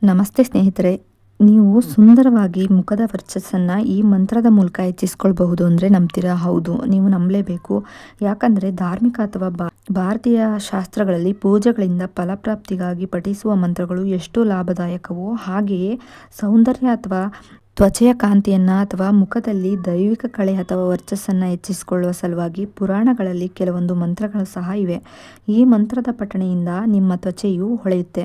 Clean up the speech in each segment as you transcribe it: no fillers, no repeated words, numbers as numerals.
ನಮಸ್ತೆ ಸ್ನೇಹಿತರೆ, ನೀವು ಸುಂದರವಾಗಿ ಮುಖದ ವರ್ಚಸ್ಸನ್ನು ಈ ಮಂತ್ರದ ಮೂಲಕ ಹೆಚ್ಚಿಸ್ಕೊಳ್ಬಹುದು ಅಂದರೆ ನಂಬ್ತೀರಾ? ಹೌದು, ನೀವು ನಂಬಲೇಬೇಕು. ಯಾಕಂದರೆ ಧಾರ್ಮಿಕ ಅಥವಾ ಭಾರತೀಯ ಶಾಸ್ತ್ರಗಳಲ್ಲಿ ಪೂಜೆಗಳಿಂದ ಫಲಪ್ರಾಪ್ತಿಗಾಗಿ ಪಠಿಸುವ ಮಂತ್ರಗಳು ಎಷ್ಟು ಲಾಭದಾಯಕವೋ, ಹಾಗೆಯೇ ಸೌಂದರ್ಯ ಅಥವಾ ತ್ವಚೆಯ ಕಾಂತಿಯನ್ನು ಅಥವಾ ಮುಖದಲ್ಲಿ ದೈವಿಕ ಕಳೆ ಅಥವಾ ವರ್ಚಸ್ಸನ್ನು ಹೆಚ್ಚಿಸಿಕೊಳ್ಳುವ ಸಲುವಾಗಿ ಪುರಾಣಗಳಲ್ಲಿ ಕೆಲವೊಂದು ಮಂತ್ರಗಳು ಸಹ ಇವೆ. ಈ ಮಂತ್ರದ ಪಠಣೆಯಿಂದ ನಿಮ್ಮ ತ್ವಚೆಯು ಹೊಳೆಯುತ್ತೆ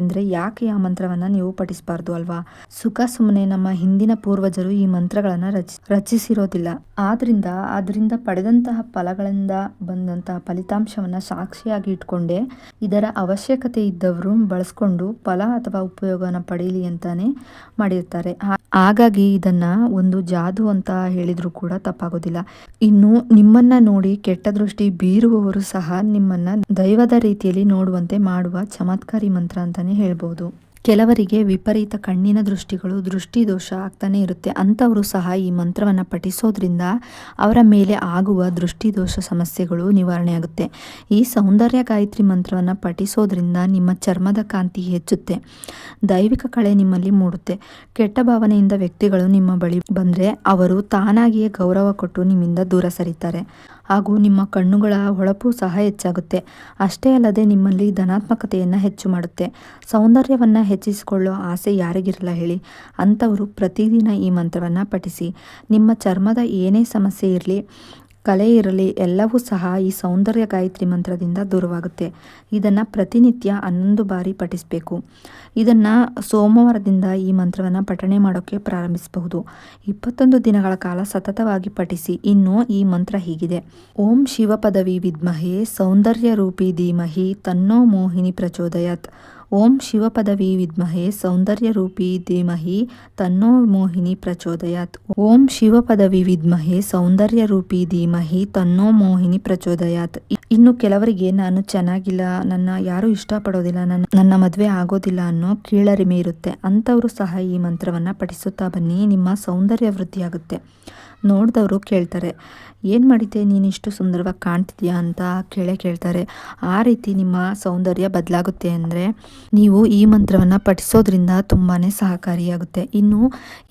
ಎಂದರೆ ಯಾಕೆ ಆ ಮಂತ್ರವನ್ನು ನೀವು ಪಠಿಸಬಾರ್ದು ಅಲ್ವಾ? ಸುಖ ಸುಮ್ಮನೆ ನಮ್ಮ ಹಿಂದಿನ ಪೂರ್ವಜರು ಈ ಮಂತ್ರಗಳನ್ನು ರಚಿಸಿರೋದಿಲ್ಲ. ಅದರಿಂದ ಪಡೆದಂತಹ ಫಲಗಳಿಂದ ಬಂದಂತಹ ಫಲಿತಾಂಶವನ್ನು ಸಾಕ್ಷಿಯಾಗಿ ಇಟ್ಕೊಂಡೆ ಇದರ ಅವಶ್ಯಕತೆ ಇದ್ದವರು ಬಳಸ್ಕೊಂಡು ಫಲ ಅಥವಾ ಉಪಯೋಗನ ಪಡೀಲಿ ಅಂತಾನೆ ಮಾಡಿರ್ತಾರೆ. ಹಾಗಾಗಿ ಇದನ್ನ ಒಂದು ಜಾದು ಅಂತ ಹೇಳಿದ್ರು ಕೂಡ ತಪ್ಪಾಗೋದಿಲ್ಲ. ಇನ್ನು ನಿಮ್ಮನ್ನ ನೋಡಿ ಕೆಟ್ಟ ದೃಷ್ಟಿ ಬೀರುವವರು ಸಹ ನಿಮ್ಮನ್ನ ದೈವದ ರೀತಿಯಲ್ಲಿ ನೋಡುವಂತೆ ಮಾಡುವ ಚಮತ್ಕಾರಿ ಮಂತ್ರ ಅಂತಾನೆ ಹೇಳ್ಬೋದು. ಕೆಲವರಿಗೆ ವಿಪರೀತ ಕಣ್ಣಿನ ದೃಷ್ಟಿ ದೋಷ ಆಗ್ತಾನೆ ಇರುತ್ತೆ. ಅಂಥವರು ಸಹ ಈ ಮಂತ್ರವನ್ನು ಪಠಿಸೋದ್ರಿಂದ ಅವರ ಮೇಲೆ ಆಗುವ ದೃಷ್ಟಿ ದೋಷ ಸಮಸ್ಯೆಗಳು ನಿವಾರಣೆ ಆಗುತ್ತೆ. ಈ ಸೌಂದರ್ಯ ಗಾಯತ್ರಿ ಮಂತ್ರವನ್ನು ಪಠಿಸೋದ್ರಿಂದ ನಿಮ್ಮ ಚರ್ಮದ ಕಾಂತಿ ಹೆಚ್ಚುತ್ತೆ, ದೈವಿಕ ಕಳೆ ನಿಮ್ಮಲ್ಲಿ ಮೂಡುತ್ತೆ. ಕೆಟ್ಟ ಭಾವನೆಯಿಂದ ವ್ಯಕ್ತಿಗಳು ನಿಮ್ಮ ಬಳಿ ಬಂದರೆ ಅವರು ತಾನಾಗಿಯೇ ಗೌರವ ಕೊಟ್ಟು ನಿಮ್ಮಿಂದ ದೂರ ಸರಿತಾರೆ. ಹಾಗೂ ನಿಮ್ಮ ಕಣ್ಣುಗಳ ಹೊಳಪು ಸಹ ಹೆಚ್ಚಾಗುತ್ತೆ. ಅಷ್ಟೇ ಅಲ್ಲದೆ ನಿಮ್ಮಲ್ಲಿ ಧನಾತ್ಮಕತೆಯನ್ನು ಹೆಚ್ಚು ಮಾಡುತ್ತೆ. ಸೌಂದರ್ಯವನ್ನು ಹೆಚ್ಚಿಸಿಕೊಳ್ಳೋ ಆಸೆ ಯಾರಿಗಿರಲ್ಲ ಹೇಳಿ? ಅಂಥವರು ಪ್ರತಿದಿನ ಈ ಮಂತ್ರವನ್ನು ಪಠಿಸಿ. ನಿಮ್ಮ ಚರ್ಮದ ಏನೇ ಸಮಸ್ಯೆ ಇರಲಿ, ಕಲೆ ಇರಲಿ, ಎಲ್ಲವೂ ಸಹ ಈ ಸೌಂದರ್ಯ ಗಾಯತ್ರಿ ಮಂತ್ರದಿಂದ ದೂರವಾಗುತ್ತೆ. ಇದನ್ನು ಪ್ರತಿನಿತ್ಯ 11 ಬಾರಿ ಪಠಿಸಬೇಕು. ಇದನ್ನು ಸೋಮವಾರದಿಂದ ಈ ಮಂತ್ರವನ್ನು ಪಠಣೆ ಮಾಡೋಕ್ಕೆ ಪ್ರಾರಂಭಿಸಬಹುದು. 21 ದಿನಗಳ ಕಾಲ ಸತತವಾಗಿ ಪಠಿಸಿ. ಇನ್ನು ಈ ಮಂತ್ರ ಹೀಗಿದೆ: ಓಂ ಶಿವಪದವಿ ವಿದ್ಮಹೇ ಸೌಂದರ್ಯ ರೂಪಿ ಧೀಮಹಿ ತನ್ನೋ ಮೋಹಿನಿ ಪ್ರಚೋದಯಾತ್. ಓಂ ಶಿವಪದವಿ ವಿದ್ಮಹೇ ಸೌಂದರ್ಯ ರೂಪಿ ಧೀಮಹಿ ತನ್ನೋ ಮೋಹಿನಿ ಪ್ರಚೋದಯಾತ್. ಓಂ ಶಿವಪದವಿ ವಿದ್ಮಹೇ ಸೌಂದರ್ಯ ರೂಪಿ ಧೀಮಹಿ ತನ್ನೋ ಮೋಹಿನಿ ಪ್ರಚೋದಯಾತ್. ಇನ್ನು ಕೆಲವರಿಗೆ ನಾನು ಚೆನ್ನಾಗಿಲ್ಲ, ನನ್ನ ಯಾರೂ ಇಷ್ಟಪಡೋದಿಲ್ಲ, ನನ್ನ ಮದುವೆ ಆಗೋದಿಲ್ಲ ಅನ್ನೋ ಕೀಳರಿಮೆ ಇರುತ್ತೆ. ಅಂಥವರು ಸಹ ಈ ಮಂತ್ರವನ್ನು ಪಠಿಸುತ್ತಾ ಬನ್ನಿ. ನಿಮ್ಮ ಸೌಂದರ್ಯ ವೃದ್ಧಿಯಾಗುತ್ತೆ. ನೋಡಿದವರು ಕೇಳ್ತಾರೆ, ಏನು ಮಾಡಿದ್ದೆ, ನೀನು ಇಷ್ಟು ಸುಂದರವಾಗಿ ಕಾಣ್ತಿದ್ಯಾ ಅಂತ ಕೇಳ್ತಾರೆ. ಆ ರೀತಿ ನಿಮ್ಮ ಸೌಂದರ್ಯ ಬದಲಾಗುತ್ತೆ ಅಂದರೆ ನೀವು ಈ ಮಂತ್ರವನ್ನು ಪಠಿಸೋದ್ರಿಂದ ತುಂಬಾ ಸಹಕಾರಿಯಾಗುತ್ತೆ.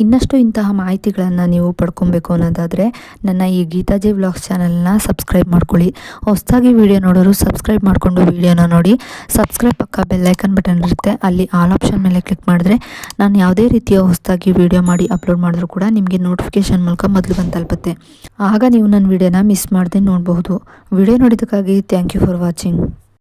ಇನ್ನಷ್ಟು ಇಂತಹ ಮಾಹಿತಿಗಳನ್ನು ನೀವು ಪಡ್ಕೊಬೇಕು ಅನ್ನೋದಾದರೆ ನನ್ನ ಈ ಗೀತಾಜಿ ವ್ಲಾಗ್ಸ್ ಚಾನಲ್ನ ಸಬ್ಸ್ಕ್ರೈಬ್ ಮಾಡ್ಕೊಳ್ಳಿ. ಹೊಸದಾಗಿ ವಿಡಿಯೋ ನೋಡೋರು ಸಬ್ಸ್ಕ್ರೈಬ್ ಮಾಡಿಕೊಂಡು ವಿಡಿಯೋನ ನೋಡಿ. ಸಬ್ಸ್ಕ್ರೈಬ್ ಪಕ್ಕ ಬೆಲ್ಲೈಕನ್ ಬಟನ್ ಇರುತ್ತೆ, ಅಲ್ಲಿ ಆಲ್ ಆಪ್ಷನ್ ಮೇಲೆ ಕ್ಲಿಕ್ ಮಾಡಿದ್ರೆ ನಾನು ಯಾವುದೇ ರೀತಿಯ ಹೊಸದಾಗಿ ವಿಡಿಯೋ ಮಾಡಿ ಅಪ್ಲೋಡ್ ಮಾಡಿದ್ರು ಕೂಡ ನಿಮಗೆ ನೋಟಿಫಿಕೇಶನ್ ಮೂಲಕ ಮೊದಲು ಬಂದು ತಲುಪುತ್ತೆ. ಆಗ ನೀವು ನನ್ನ ವಿಡಿಯೋನ ಮಿಸ್ ಮಾಡದೆ ನೋಡಬಹುದು. ವಿಡಿಯೋ ನೋಡಿದ್ದಕ್ಕಾಗಿ ಥ್ಯಾಂಕ್ ಯು ಫಾರ್ ವಾಚಿಂಗ್.